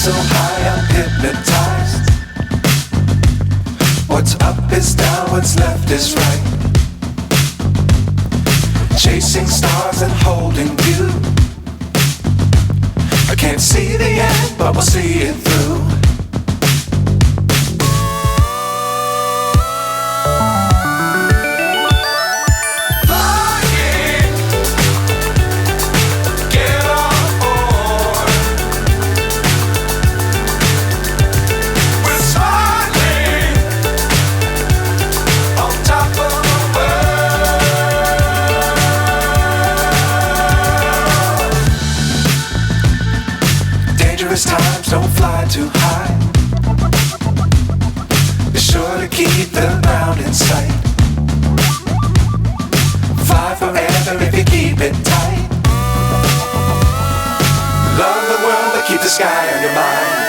so high I'm hypnotized. What's up is down, what's left is right. Chasing stars and holding you. I can't see the end, but we'll see it through. Times don't fly too high. Be sure to keep the ground in sight. Fly forever if you keep it tight. Love the world but keep the sky on your mind.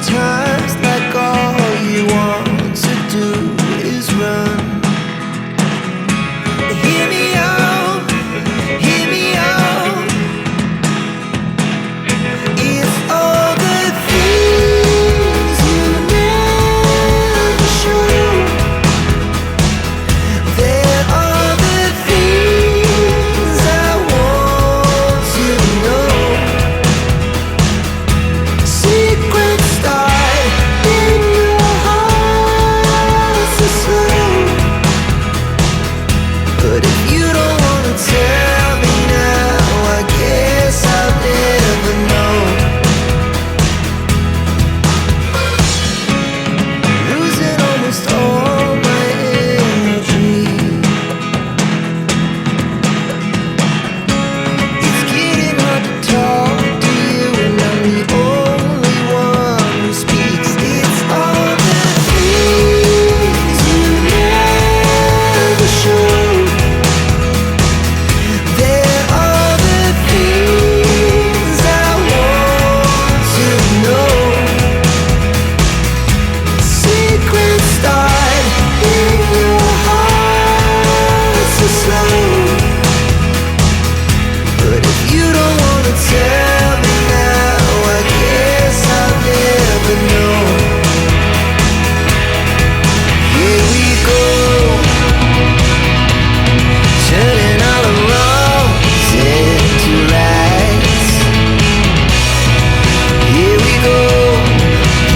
Sometimes like all you want to do is run. Hear me out, hear me out. It's all the things you never show. There are the things I want to know. Secrets start in your heart so slow. But if you don't wanna tell me now, I guess I'll never know. Losing almost all my energy. It's getting hard to talk to you, and I'm the only one who speaks. It's all the things you never show. There are the things I want to know. Secrets start in your heart so slow. But if you don't wanna tell me now, I guess I'll never know. Here we go, turning all the wrongs into rights. Here we go,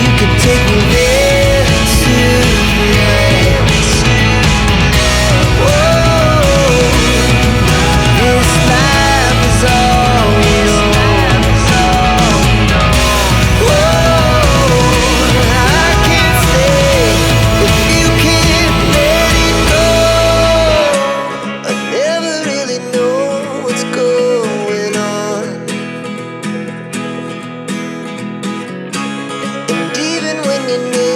you can take me there tonight. Whoa, this life is all we know. Whoa, I can't stay if you can't let it go. I never really know what's going on. And even when you know